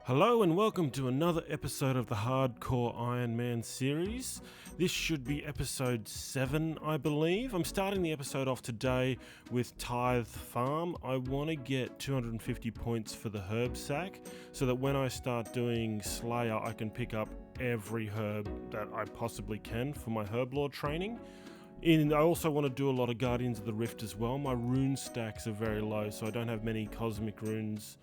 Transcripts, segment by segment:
Hello and welcome to another episode of the Hardcore Ironman series. This should be episode 7, I believe. I'm starting the episode off today with Tithe Farm. I want to get 250 points for the herb sack so that when I start doing Slayer, I can pick up every herb that I possibly can for my herb lore training. I also want to do a lot of Guardians of the Rift as well. My rune stacks are very low, so I don't have many cosmic runes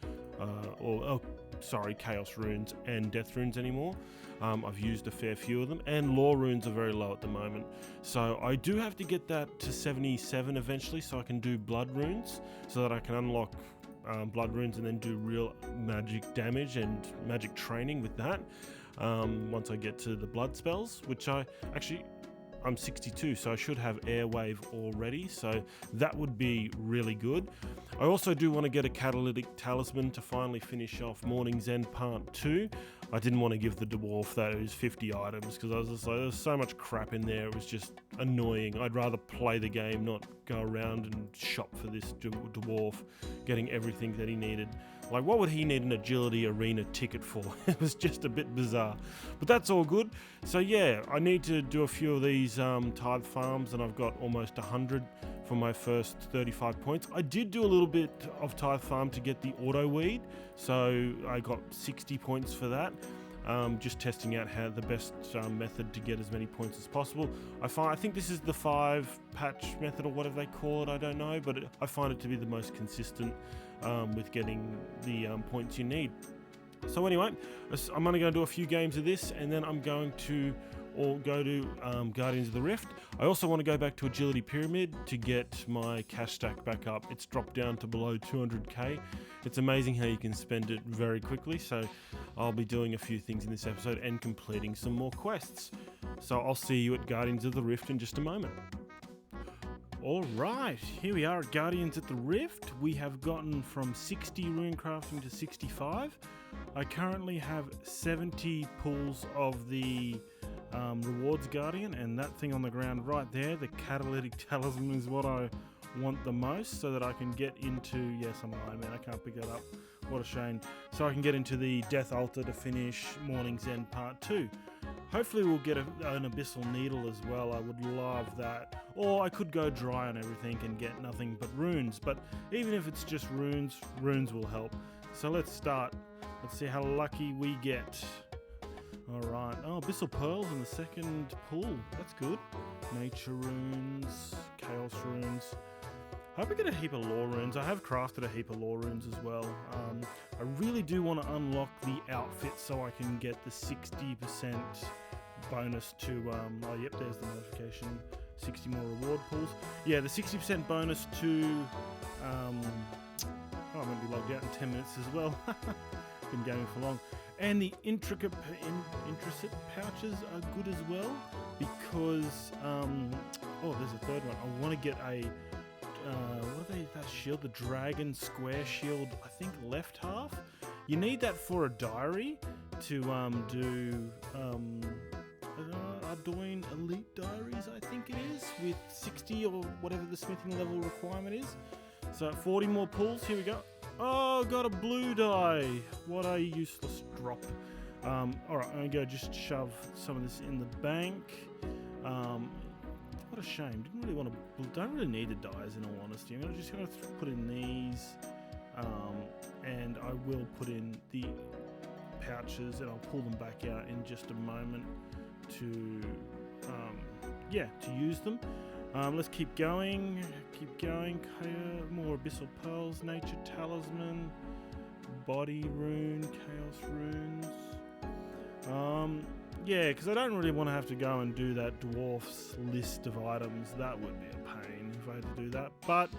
Chaos runes and death runes anymore. I've used a fair few of them, and lore runes are very low at the moment. So I do have to get that to 77 eventually so I can do blood runes, so that I can unlock blood runes and then do real magic damage and magic training with that once I get to the blood spells, which I'm 62, so I should have Airwave already, so that would be really good. I also do want to get a Catalytic Talisman to finally finish off Morning's End Part 2. I didn't want to give the dwarf that it was 50 items, because I was just like, there's so much crap in there, it was just annoying. I'd rather play the game, not go around and shop for this dwarf, getting everything that he needed. Like, what would he need an agility arena ticket for? It was just a bit bizarre. But that's all good. So yeah, I need to do a few of these tithe farms, and I've got almost 100 for my first 35 points. I did do a little bit of tithe farm to get the auto weed, so I got 60 points for that. Just testing out how the best method to get as many points as possible. I think this is the 5 patch method or whatever they call it, I don't know, but I find it to be the most consistent with getting the points you need. So anyway, I'm only going to do a few games of this, and then I'm going to go to Guardians of the Rift. I also want to go back to Agility Pyramid to get my cash stack back up. It's dropped down to below 200k. It's amazing how you can spend it very quickly, so I'll be doing a few things in this episode and completing some more quests. So I'll see you at Guardians of the Rift in just a moment. Alright, here we are at Guardians at the Rift. We have gotten from 60 rune crafting to 65. I currently have 70 pulls of the rewards guardian, and that thing on the ground right there, the catalytic talisman, is what I want the most, so that I can get into, yes, I'm an Iron Man, I can't pick that up, what a shame, so I can get into the death altar to finish Morning's End Part 2. Hopefully we'll get an abyssal needle as well. I would love that. Or I could go dry on everything and get nothing but runes, but even if it's just runes will help. So let's start. Let's see how lucky we get. Alright, abyssal pearls in the second pull, that's good. Nature runes, chaos runes. I hope I get a heap of lore runes. I have crafted a heap of lore runes as well. I really do want to unlock the outfit so I can get the 60% bonus to, oh yep, there's the notification, 60 more reward pools. Yeah, the 60% bonus to, I'm going to be logged out in 10 minutes as well. Been gaming for long. And the intricate pouches are good as well, because, there's a third one. I want to get a, that shield, the dragon square shield, I think left half. You need that for a diary to do Arduino Elite Diaries, I think it is, with 60 or whatever the smithing level requirement is. So 40 more pulls, here we go. Oh, got a blue die. What a useless drop. Alright, I'm going to go just shove some of this in the bank. What a shame. Don't really need the dies, in all honesty. I'm just going to put in these, and I will put in the pouches, and I'll pull them back out in just a moment to use them. Let's keep going. More abyssal pearls, nature talisman, body rune, chaos runes. Yeah, because I don't really want to have to go and do that dwarf's list of items. That would be a pain if I had to do that. But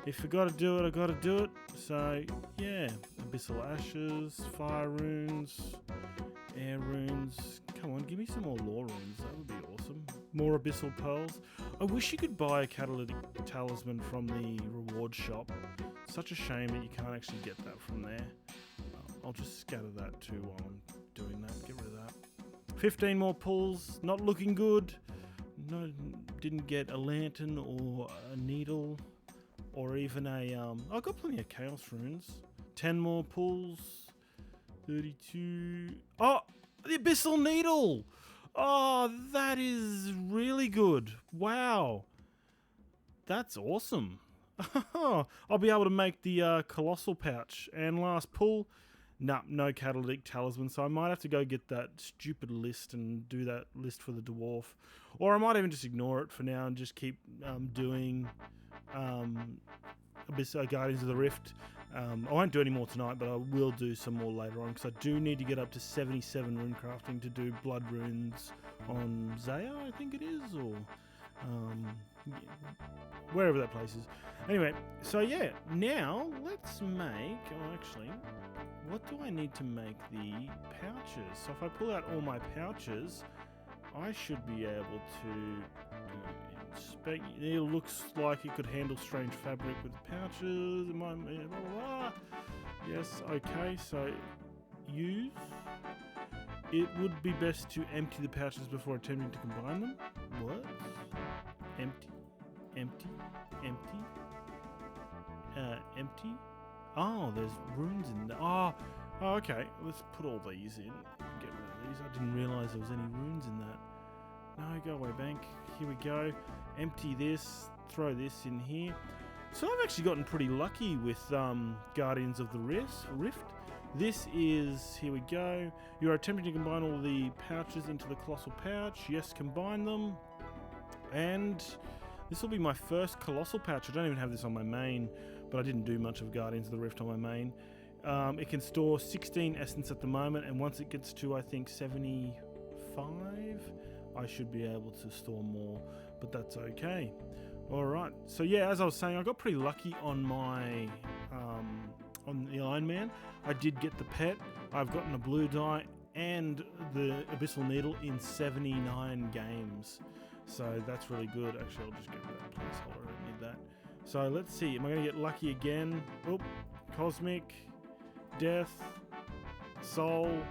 if I got to do it, I got to do it. So yeah, abyssal ashes, fire runes, air runes. Come on, give me some more lore runes. That would be awesome. More abyssal pearls. I wish you could buy a catalytic talisman from the reward shop. Such a shame that you can't actually get that from there. I'll just scatter that too while I'm doing that. Get rid of that. 15 more pulls, not looking good. No, didn't get a lantern or a needle or even a, I've got plenty of chaos runes. 10 more pulls. 32. Oh, the Abyssal Needle. Oh, that is really good. Wow. That's awesome. I'll be able to make the Colossal Pouch. And last pull, nah, no Catalytic Talisman, so I might have to go get that stupid list and do that list for the Dwarf. Or I might even just ignore it for now and just keep doing Guardians of the Rift. I won't do any more tonight, but I will do some more later on, because I do need to get up to 77 rune crafting to do blood runes on Zaya, I think it is, or wherever that place is. Anyway, so yeah, now let's make, oh actually, what do I need to make the pouches? So if I pull out all my pouches, I should be able to inspect. It looks like it could handle strange fabric with pouches. Blah, blah, blah. Yes, okay, so use. It would be best to empty the pouches before attempting to combine them. What? Empty, empty, empty, empty. Oh, there's runes in there. Oh, okay. Let's put all these in. Get rid of these. I didn't realise there was any runes in that. No, go away, bank. Here we go. Empty this. Throw this in here. So I've actually gotten pretty lucky with Guardians of the Rift. This is, here we go. You're attempting to combine all the pouches into the Colossal Pouch. Yes, combine them. And this will be my first Colossal Pouch. I don't even have this on my main, but I didn't do much of Guardians of the Rift on my main. It can store 16 essence at the moment, and once it gets to, I think, 75, I should be able to store more, but that's okay. Alright, so yeah, as I was saying, I got pretty lucky on my on the Iron Man. I did get the pet. I've gotten a blue die and the Abyssal Needle in 79 games. So that's really good. Actually, I'll just get rid of that placeholder. I don't need that. So let's see. Am I going to get lucky again? Oh, Cosmic, Death, Soul,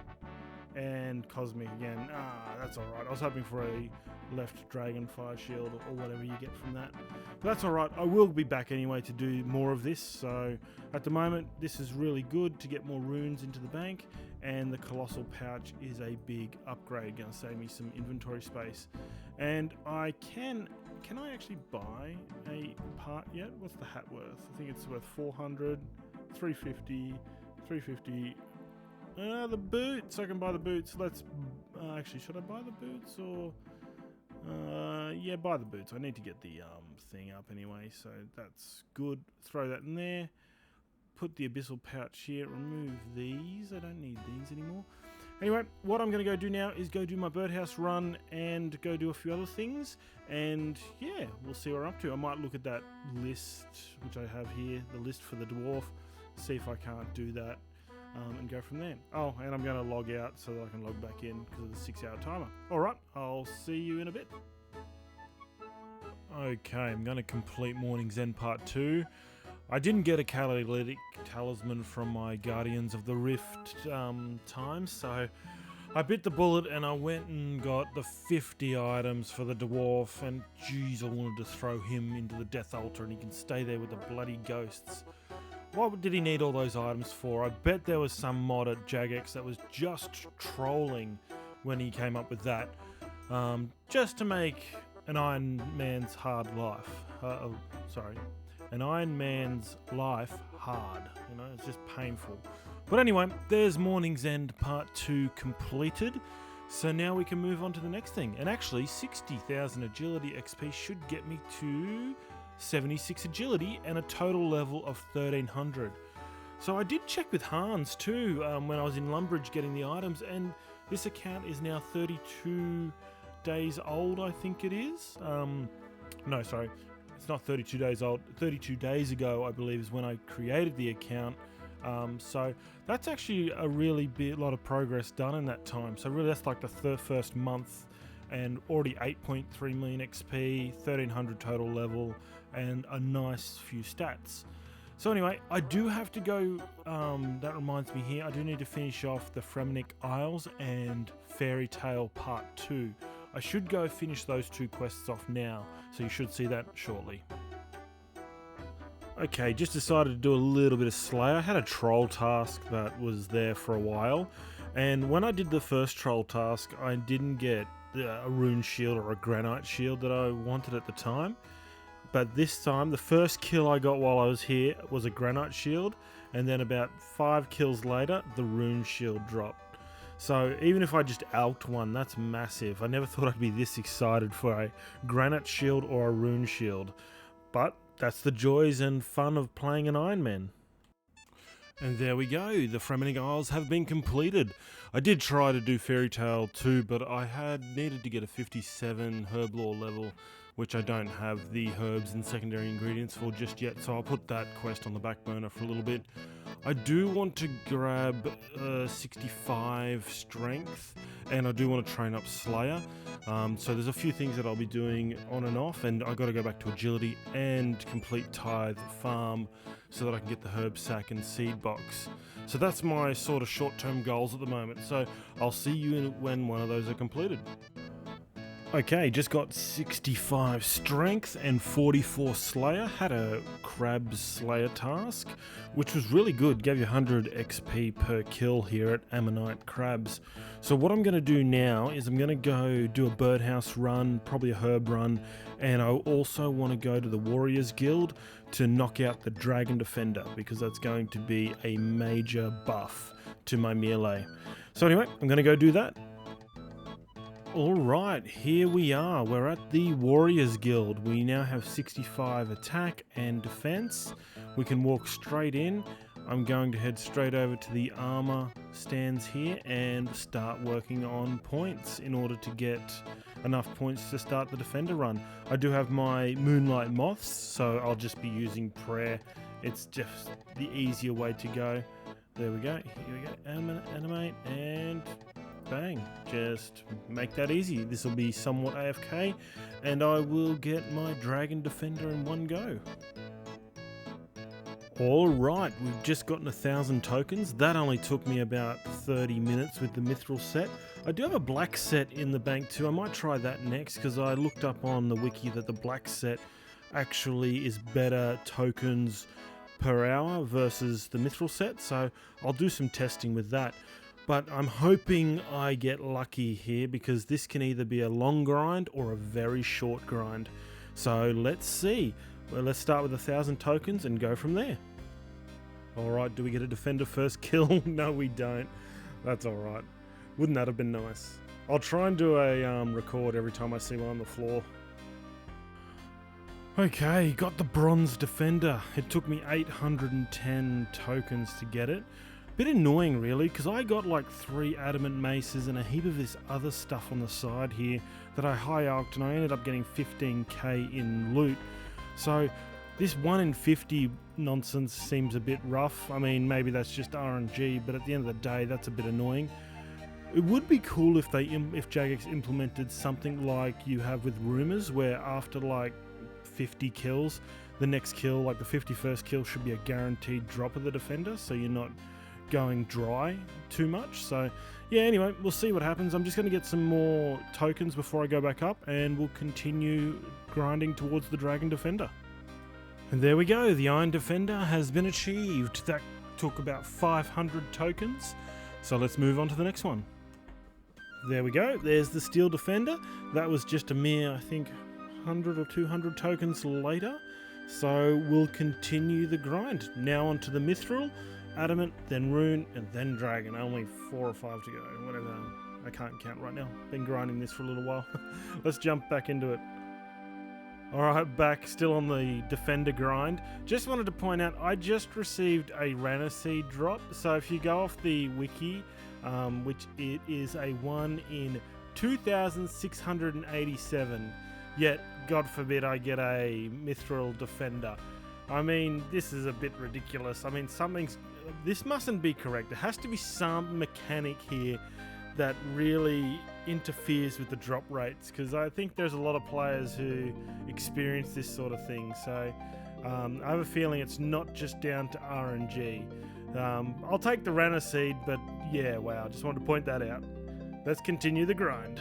and Cosmic again. Ah, that's alright. I was hoping for a left Dragonfire Shield or whatever you get from that. But that's alright. I will be back anyway to do more of this. So at the moment, this is really good to get more runes into the bank. And the Colossal Pouch is a big upgrade. Going to save me some inventory space. And I can I actually buy a part yet? What's the hat worth? I think it's worth 400, 350, 350. The boots. I can buy the boots. Let's actually, should I buy the boots or? Yeah, buy the boots. I need to get the thing up anyway, so that's good. Throw that in there. Put the Abyssal Pouch here. Remove these. I don't need these anymore. Anyway, what I'm going to go do now is go do my birdhouse run and go do a few other things. And yeah, we'll see what I'm up to. I might look at that list, which I have here, the list for the dwarf, see if I can't do that and go from there. Oh, and I'm going to log out so that I can log back in because of the 6-hour timer. All right, I'll see you in a bit. Okay, I'm going to complete Morning's End Part 2. I didn't get a Catalytic Talisman from my Guardians of the Rift times, so I bit the bullet and I went and got the 50 items for the dwarf, and geez, I wanted to throw him into the Death Altar and he can stay there with the bloody ghosts. What did he need all those items for? I bet there was some mod at Jagex that was just trolling when he came up with that, just to make an Iron Man's hard life. An Iron Man's life hard. You know, it's just painful. But anyway, there's Morning's End Part 2 completed. So now we can move on to the next thing. And actually, 60,000 agility XP should get me to 76 agility and a total level of 1300. So I did check with Hans too when I was in Lumbridge getting the items, and this account is now 32 days old, I think it is. No, sorry. It's not 32 days old. 32 days ago, I believe, is when I created the account. So that's actually a really lot of progress done in that time. So really, that's like the first month, and already 8.3 million XP, 1300 total level, and a nice few stats. So anyway, I do have to go, that reminds me here, I do need to finish off the Fremnik Isles and Fairy Tale Part 2. I should go finish those two quests off now, so you should see that shortly. Okay, just decided to do a little bit of Slayer. I had a troll task that was there for a while, and when I did the first troll task, I didn't get a rune shield or a granite shield that I wanted at the time. But this time, the first kill I got while I was here was a granite shield, and then about 5 kills later, the rune shield dropped. So even if I just alked one, that's massive. I never thought I'd be this excited for a granite shield or a rune shield. But that's the joys and fun of playing an Ironman. And there we go, the Fremennik Isles have been completed. I did try to do Fairy Tale 2, but I had needed to get a 57 herb lore level, which I don't have the herbs and secondary ingredients for just yet, so I'll put that quest on the back burner for a little bit. I do want to grab 65 strength, and I do want to train up Slayer. So there's a few things that I'll be doing on and off, and I got to go back to agility and complete tithe farm so that I can get the herb sack and seed box. So that's my sort of short-term goals at the moment. So I'll see you when one of those are completed. Okay, just got 65 strength and 44 Slayer. Had a crab Slayer task, which was really good. Gave you 100 XP per kill here at Ammonite Crabs. So what I'm going to do now is I'm going to go do a birdhouse run, probably a herb run, and I also want to go to the Warriors Guild to knock out the Dragon Defender, because that's going to be a major buff to my melee. So anyway, I'm going to go do that. Alright, here we are. We're at the Warriors Guild. We now have 65 attack and defense. We can walk straight in. I'm going to head straight over to the armor stands here and start working on points in order to get enough points to start the defender run. I do have my Moonlight Moths, so I'll just be using prayer. It's just the easier way to go. There we go. Here we go. Animate and bang, just make that easy. This will be somewhat AFK, and I will get my Dragon Defender in one go. Alright, we've just gotten 1,000 tokens. That only took me about 30 minutes with the Mithril set. I do have a black set in the bank too. I might try that next, because I looked up on the wiki that the black set actually is better tokens per hour versus the Mithril set, so I'll do some testing with that. But I'm hoping I get lucky here, because this can either be a long grind or a very short grind. So let's see. Well, let's start with 1,000 tokens and go from there. Alright, do we get a defender first kill? No, we don't. That's alright. Wouldn't that have been nice? I'll try and do a record every time I see one on the floor. Okay, got the bronze defender. It took me 810 tokens to get it. Bit annoying really, because I got like 3 adamant maces and a heap of this other stuff on the side here that I high-alked, and I ended up getting 15k in loot. So this 1 in 50 nonsense seems a bit rough. I mean, maybe that's just RNG, but at the end of the day, that's a bit annoying. It would be cool if Jagex implemented something like you have with Rumors, where after like 50 kills, the next kill, like the 51st kill, should be a guaranteed drop of the defender, so you're not going dry too much. So yeah, anyway, we'll see what happens. I'm just going to get some more tokens before I go back up, and we'll continue grinding towards the Dragon Defender. And there we go, the Iron Defender has been achieved. That took about 500 tokens, so let's move on to the next one. There we go, there's the Steel Defender. That was just a mere, I think, 100 or 200 tokens later. So we'll continue the grind. Now onto the Mithril, Adamant, then Rune, and then Dragon. Only 4 or 5 to go, whatever. I can't count right now. Been grinding this for a little while. Let's jump back into it. Alright, back still on the Defender grind. Just wanted to point out, I just received a Rana Seed drop. So if you go off the wiki, which it is a 1 in 2,687. Yet, God forbid I get a Mithril Defender. I mean, this is a bit ridiculous. I mean, this mustn't be correct. There has to be some mechanic here that really interferes with the drop rates, because I think there's a lot of players who experience this sort of thing. So I have a feeling it's not just down to RNG. I'll take the Rana Seed, but yeah, wow, just wanted to point that out. Let's continue the grind.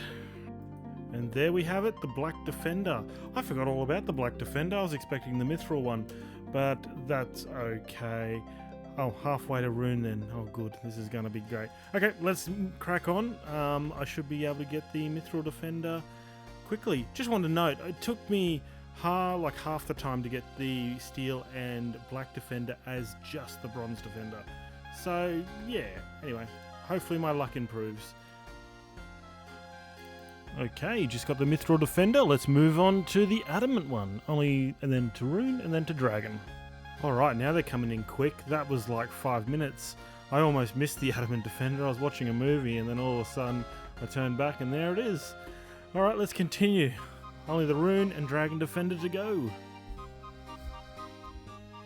And there we have it, the Black Defender. I forgot all about the Black Defender. I was expecting the Mithril one. but that's okay. Oh, halfway to rune then. Oh, good. This is going to be great. Okay, let's crack on. I should be able to get the Mithril Defender quickly. Just want to note, it took me half the time to get the Steel and Black Defender as just the Bronze Defender. So, yeah. Anyway, hopefully my luck improves. Okay, just got the Mithril Defender. Let's move on to the Adamant one. And then to Rune, and then to Dragon. Alright, now they're coming in quick. That was like 5 minutes. I almost missed the Adamant Defender. I was watching a movie and then all of a sudden I turned back and there it is. Alright, let's continue. Only the Rune and Dragon Defender to go.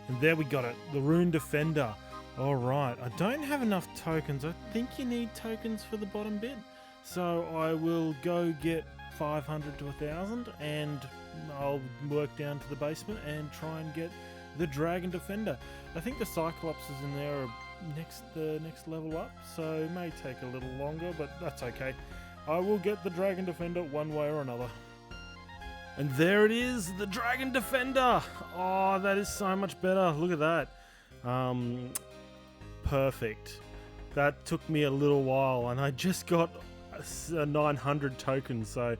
And there we got it. The Rune Defender. Alright, I don't have enough tokens. I think you need tokens for the bottom bit. So I will go get 500 to 1,000 and I'll work down to the basement and try and get the Dragon Defender. I think the Cyclopses in there are the next level up, so it may take a little longer, but that's okay. I will get the Dragon Defender one way or another. And there it is, the Dragon Defender! Oh, that is so much better. Look at that. Perfect. That took me a little while, and I just got 900 tokens, so...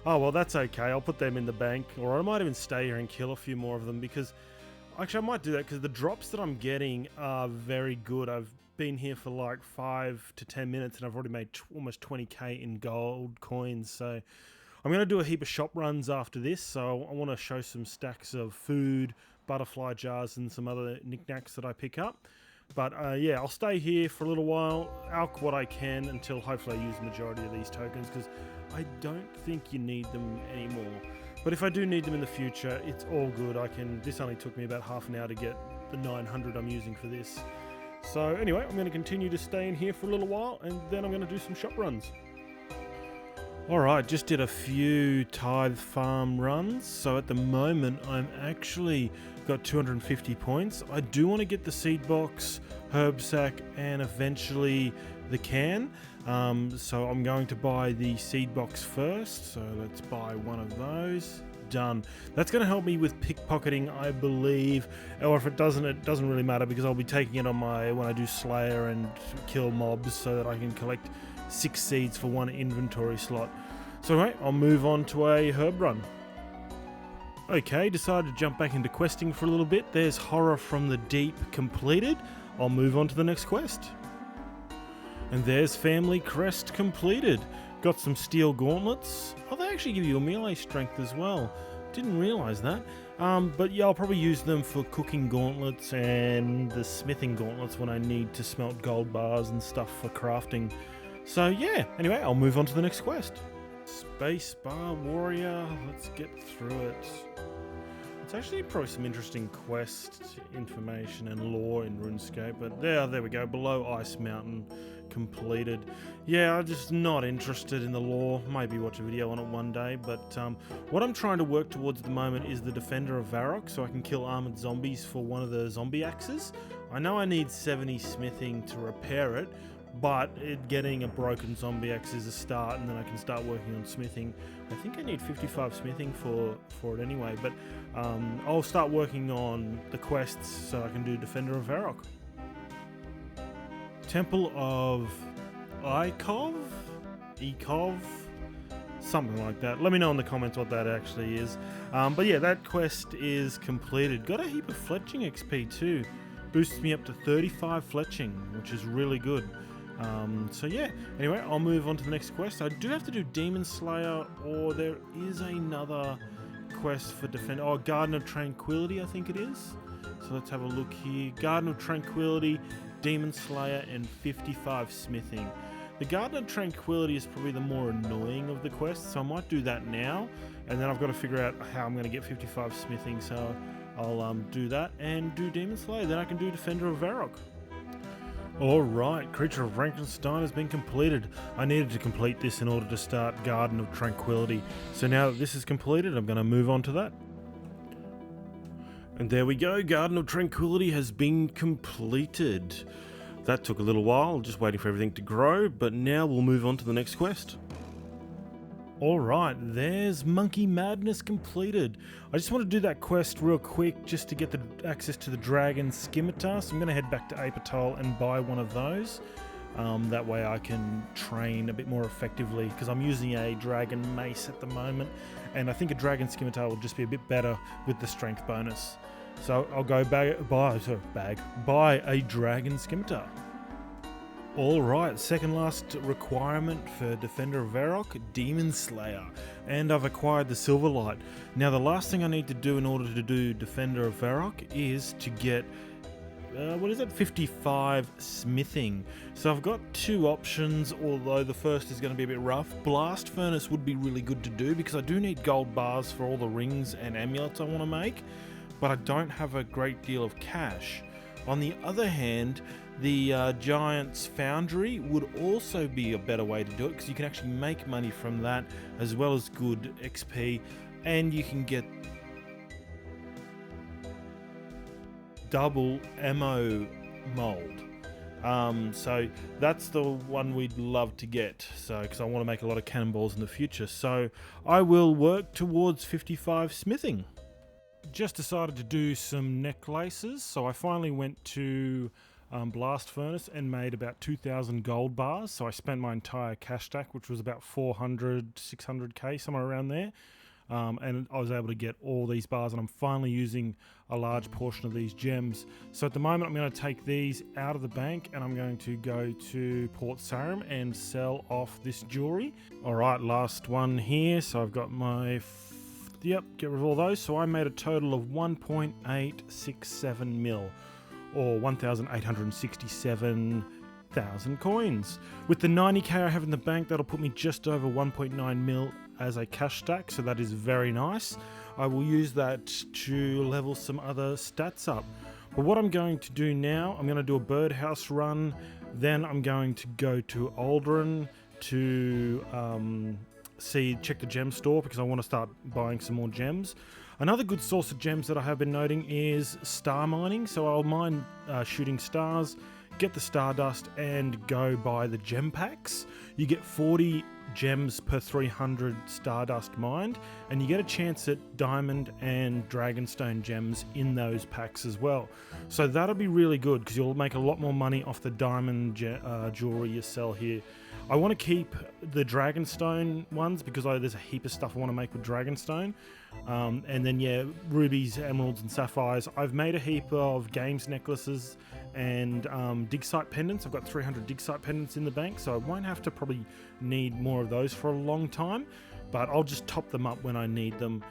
Oh, well, that's okay. I'll put them in the bank, or I might even stay here and kill a few more of them, because... Actually, I might do that because the drops that I'm getting are very good. I've been here for like 5 to 10 minutes and I've already made almost 20k in gold coins. So I'm going to do a heap of shop runs after this. So I want to show some stacks of food, butterfly jars and some other knickknacks that I pick up. But yeah, I'll stay here for a little while, alch what I can until hopefully I use the majority of these tokens because I don't think you need them anymore. But if I do need them in the future, it's all good. This only took me about half an hour to get the 900 I'm using for this. So anyway, I'm going to continue to stay in here for a little while and then I'm going to do some shop runs. Alright, just did a few tithe farm runs. So at the moment, I'm actually got 250 points. I do want to get the seed box, herb sack, and eventually the can. So I'm going to buy the seed box first. So let's buy one of those. Done. That's going to help me with pickpocketing, I believe. Or if it doesn't really matter because I'll be taking it on when I do Slayer and kill mobs so that I can collect 6 seeds for 1 inventory slot. So anyway, I'll move on to a herb run. Okay, decided to jump back into questing for a little bit. There's Horror from the Deep completed. I'll move on to the next quest. And there's Family Crest completed. Got some steel gauntlets. Oh, they actually give you a melee strength as well. Didn't realise that. But yeah, I'll probably use them for cooking gauntlets and the smithing gauntlets when I need to smelt gold bars and stuff for crafting. So yeah, anyway, I'll move on to the next quest. Space Bar Warrior, let's get through it. It's actually probably some interesting quest information and lore in RuneScape, but there we go, below Ice Mountain completed. Yeah, I'm just not interested in the lore. Maybe watch a video on it one day, but what I'm trying to work towards at the moment is the Defender of Varrock, so I can kill armored zombies for one of the zombie axes. I know I need 70 smithing to repair it, but getting a broken zombie axe is a start, and then I can start working on smithing. I think I need 55 smithing for it anyway, but I'll start working on the quests so I can do Defender of Varrock. Temple of Ekov? Something like that. Let me know in the comments what that actually is. But yeah, that quest is completed. Got a heap of fletching XP too. Boosts me up to 35 fletching, which is really good. So yeah, anyway, I'll move on to the next quest. I do have to do Demon Slayer, or there is another quest for Defender. Oh, Garden of Tranquility, I think it is. So let's have a look here. Garden of Tranquility, Demon Slayer, and 55 smithing. The Garden of Tranquility is probably the more annoying of the quests, so I might do that now, and then I've got to figure out how I'm going to get 55 smithing, so I'll do that and do Demon Slayer, then I can do Defender of Varrock. Alright, Creature of Frankenstein has been completed. I needed to complete this in order to start Garden of Tranquility, so now that this is completed, I'm going to move on to that. And there we go, Garden of Tranquility has been completed. That took a little while, just waiting for everything to grow, but now we'll move on to the next quest. Alright, there's Monkey Madness completed. I just want to do that quest real quick just to get the access to the Dragon Scimitar, so I'm going to head back to Apatol and buy one of those. That way I can train a bit more effectively, because I'm using a Dragon Mace at the moment, and I think a Dragon Scimitar will just be a bit better with the strength bonus. So I'll go buy a Dragon Scimitar. Alright, second last requirement for Defender of Varrock, Demon Slayer, and I've acquired the Silverlight. Now the last thing I need to do in order to do Defender of Varrock is to get, 55 smithing. So I've got two options, although the first is going to be a bit rough. Blast Furnace would be really good to do because I do need gold bars for all the rings and amulets I want to make, but I don't have a great deal of cash. On the other hand, the Giant's Foundry would also be a better way to do it, because you can actually make money from that as well as good XP, and you can get double ammo mold. So that's the one we'd love to get, so because I want to make a lot of cannonballs in the future. So I will work towards 55 smithing. Just decided to do some necklaces, so I finally went to Blast Furnace and made about 2,000 gold bars. So I spent my entire cash stack, which was about 400, 600k, somewhere around there. And I was able to get all these bars, and I'm finally using a large portion of these gems. So at the moment I'm going to take these out of the bank and I'm going to go to Port Sarim and sell off this jewelry. Alright, last one here. So I've got my... Yep, get rid of all those. So I made a total of 1.867 mil, or 1,867,000 coins. With the 90k I have in the bank, that'll put me just over 1.9 mil as a cash stack, so that is very nice. I will use that to level some other stats up. But what I'm going to do now, I'm going to do a birdhouse run, then I'm going to go to Aldrin to check the gem store, because I want to start buying some more gems. Another good source of gems that I have been noting is star mining, so I'll mine shooting stars, get the stardust, and go buy the gem packs. You get 40 gems per 300 stardust mined, and you get a chance at diamond and dragonstone gems in those packs as well. So that'll be really good, because you'll make a lot more money off the diamond jewelry you sell here. I want to keep the dragonstone ones because there's a heap of stuff I want to make with dragonstone. And then yeah, rubies, emeralds and sapphires. I've made a heap of games necklaces and dig site pendants. I've got 300 dig site pendants in the bank, so I won't have to probably need more of those for a long time, but I'll just top them up when I need them.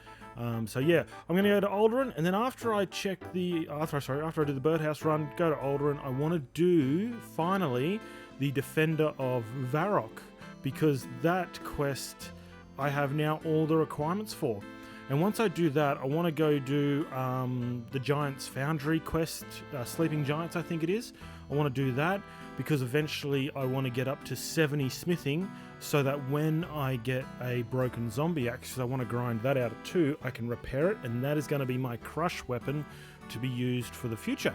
So yeah, I'm going to go to Aldrin, and then after I do the birdhouse run, go to Aldrin, I want to do finally the Defender of Varrock, because that quest I have now all the requirements for. And once I do that, I want to go do the Giant's Foundry quest, Sleeping Giants I think it is. I want to do that because eventually I want to get up to 70 smithing, so that when I get a broken zombie axe, because I want to grind that out of 2, I can repair it, and that is going to be my crush weapon to be used for the future.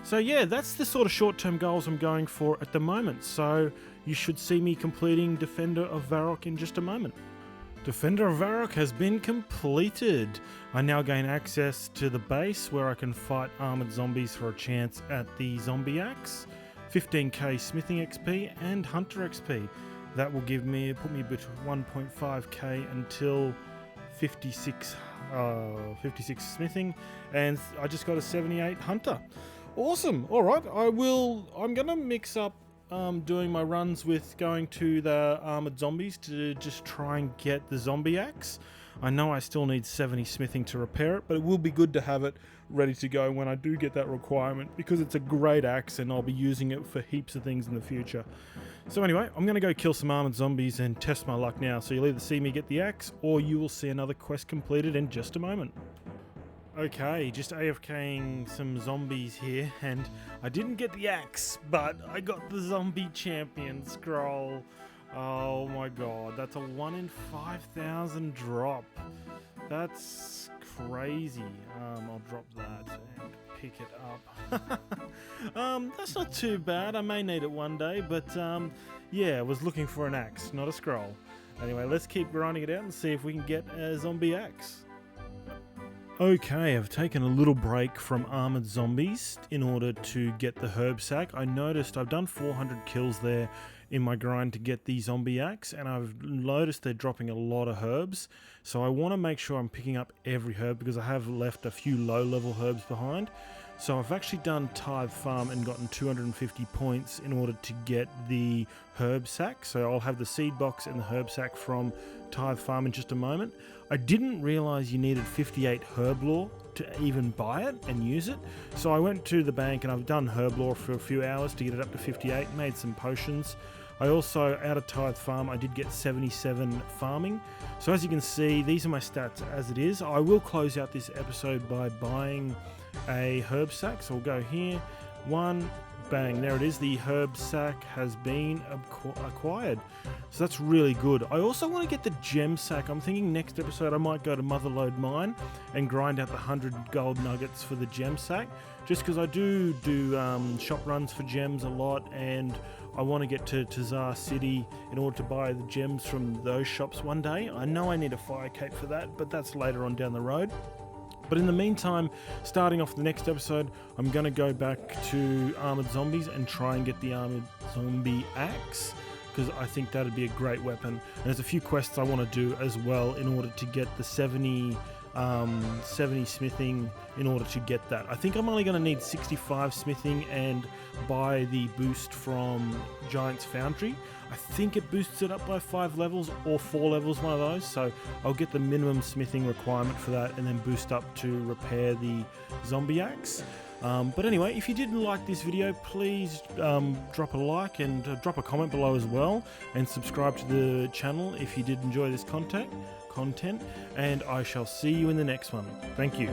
So yeah, that's the sort of short-term goals I'm going for at the moment. So you should see me completing Defender of Varrock in just a moment. Defender of Varrock has been completed. I now gain access to the base where I can fight armored zombies for a chance at the zombie axe, 15k smithing XP and hunter XP. That will put me between 1.5k until 56 smithing, and I just got a 78 hunter. Awesome. All right, I'm gonna mix up doing my runs with going to the armored zombies to just try and get the zombie axe. I know I still need 70 smithing to repair it, but it will be good to have it ready to go when I do get that requirement, because it's a great axe and I'll be using it for heaps of things in the future. So anyway, I'm going to go kill some armored zombies and test my luck now. So you'll either see me get the axe, or you will see another quest completed in just a moment. Okay, just AFKing some zombies here, and I didn't get the axe, but I got the zombie champion scroll. Oh my god, that's a 1 in 5,000 drop. That's crazy. I'll drop that and pick it up. That's not too bad. I may need it one day, but yeah, I was looking for an axe, not a scroll. Anyway, let's keep grinding it out and see if we can get a zombie axe. Okay, I've taken a little break from armored zombies in order to get the herb sack. I noticed I've done 400 kills there in my grind to get the zombie axe, and I've noticed they're dropping a lot of herbs. So I want to make sure I'm picking up every herb because I have left a few low-level herbs behind. So I've actually done Tithe Farm and gotten 250 points in order to get the herb sack. So I'll have the seed box and the herb sack from Tithe Farm in just a moment. I didn't realize you needed 58 herb lore to even buy it and use it. So I went to the bank and I've done herb lore for a few hours to get it up to 58, made some potions. I also, out of Tithe Farm, I did get 77 farming. So as you can see, these are my stats as it is. I will close out this episode by buying a herb sack. So we'll go here, one, bang, there it is. The herb sack has been acquired. So that's really good. I also want to get the gem sack. I'm thinking next episode I might go to Motherlode Mine and grind out the 100 gold nuggets for the gem sack, just because I do shop runs for gems a lot, and I want to get to Tazar City in order to buy the gems from those shops one day. I know I need a fire cape for that, but that's later on down the road. But in the meantime, starting off the next episode, I'm going to go back to Armored Zombies and try and get the Armored Zombie Axe, because I think that'd be a great weapon. And there's a few quests I want to do as well in order to get the 70 smithing in order to get that. I think I'm only going to need 65 smithing and buy the boost from Giant's Foundry. I think it boosts it up by 5 levels or 4 levels, one of those. So I'll get the minimum smithing requirement for that and then boost up to repair the zombie axe. But anyway, if you did like this video, please drop a like and drop a comment below as well, and subscribe to the channel if you did enjoy this content, and I shall see you in the next one. Thank you.